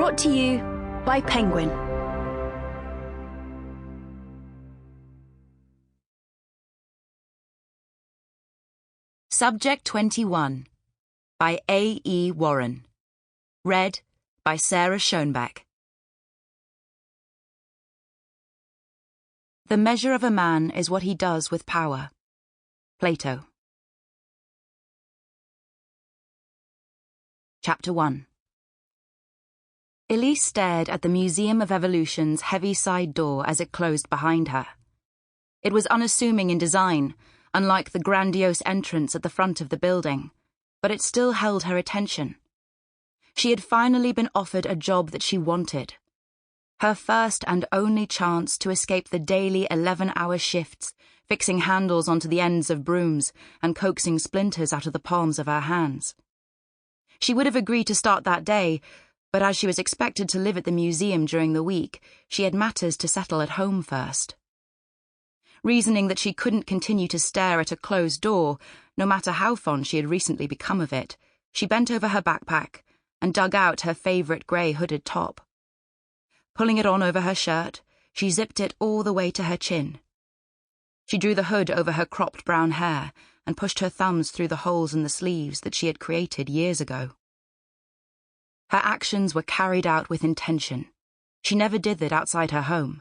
Brought to you by Penguin. Subject 21 by A. E. Warren. Read by Sarah Schoenbeck. The measure of a man is what he does with power. Plato. Chapter 1. Elise stared at the Museum of Evolution's heavy side door as it closed behind her. It was unassuming in design, unlike the grandiose entrance at the front of the building, but it still held her attention. She had finally been offered a job that she wanted. Her first and only chance to escape the daily 11-hour shifts, fixing handles onto the ends of brooms and coaxing splinters out of the palms of her hands. She would have agreed to start that day, but as she was expected to live at the museum during the week, she had matters to settle at home first. Reasoning that she couldn't continue to stare at a closed door, no matter how fond she had recently become of it, she bent over her backpack and dug out her favourite grey hooded top. Pulling it on over her shirt, she zipped it all the way to her chin. She drew the hood over her cropped brown hair and pushed her thumbs through the holes in the sleeves that she had created years ago. Her actions were carried out with intention. She never did that outside her home.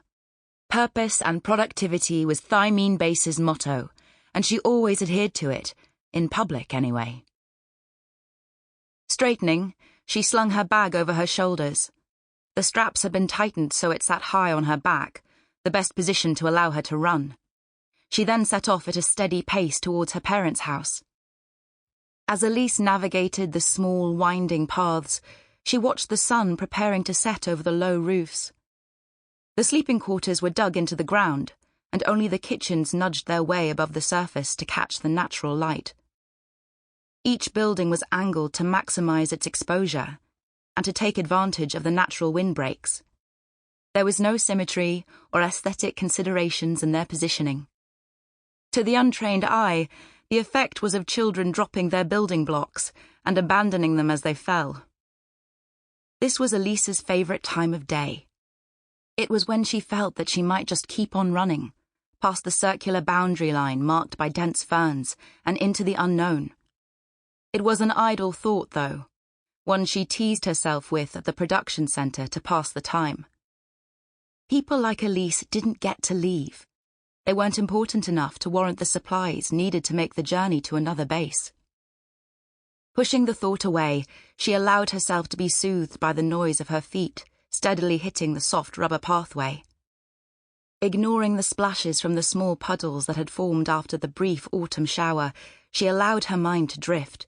Purpose and productivity was Thymine Base's motto, and she always adhered to it, in public anyway. Straightening, she slung her bag over her shoulders. The straps had been tightened so it sat high on her back, the best position to allow her to run. She then set off at a steady pace towards her parents' house. As Elise navigated the small, winding paths, she watched the sun preparing to set over the low roofs. The sleeping quarters were dug into the ground, and only the kitchens nudged their way above the surface to catch the natural light. Each building was angled to maximize its exposure, and to take advantage of the natural windbreaks. There was no symmetry or aesthetic considerations in their positioning. To the untrained eye, the effect was of children dropping their building blocks and abandoning them as they fell. This was Elise's favourite time of day. It was when she felt that she might just keep on running, past the circular boundary line marked by dense ferns, and into the unknown. It was an idle thought, though, one she teased herself with at the production centre to pass the time. People like Elise didn't get to leave. They weren't important enough to warrant the supplies needed to make the journey to another base. Pushing the thought away, she allowed herself to be soothed by the noise of her feet, steadily hitting the soft rubber pathway. Ignoring the splashes from the small puddles that had formed after the brief autumn shower, she allowed her mind to drift.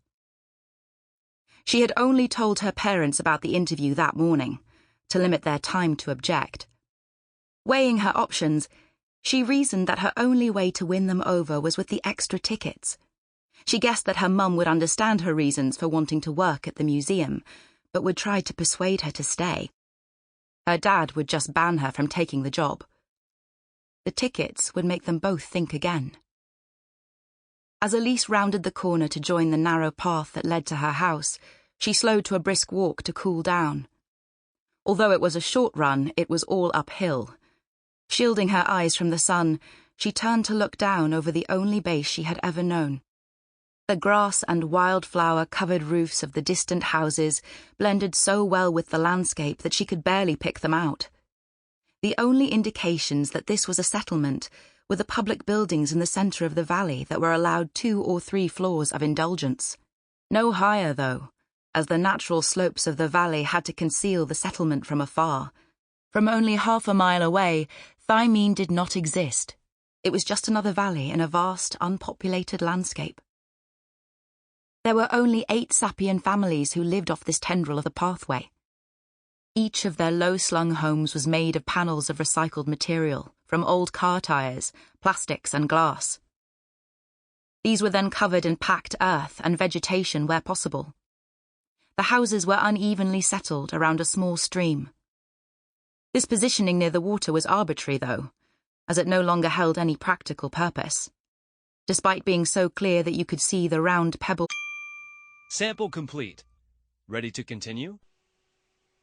She had only told her parents about the interview that morning, to limit their time to object. Weighing her options, she reasoned that her only way to win them over was with the extra tickets. She guessed that her mum would understand her reasons for wanting to work at the museum, but would try to persuade her to stay. Her dad would just ban her from taking the job. The tickets would make them both think again. As Elise rounded the corner to join the narrow path that led to her house, she slowed to a brisk walk to cool down. Although it was a short run, it was all uphill. Shielding her eyes from the sun, she turned to look down over the only base she had ever known. The grass and wildflower-covered roofs of the distant houses blended so well with the landscape that she could barely pick them out. The only indications that this was a settlement were the public buildings in the centre of the valley that were allowed 2 or 3 floors of indulgence. No higher, though, as the natural slopes of the valley had to conceal the settlement from afar. From only half a mile away, Thymine did not exist. It was just another valley in a vast, unpopulated landscape. There were only 8 Sapien families who lived off this tendril of the pathway. Each of their low-slung homes was made of panels of recycled material, from old car tyres, plastics and glass. These were then covered in packed earth and vegetation where possible. The houses were unevenly settled around a small stream. This positioning near the water was arbitrary, though, as it no longer held any practical purpose, despite being so clear that you could see the round pebble. Sample complete. Ready to continue?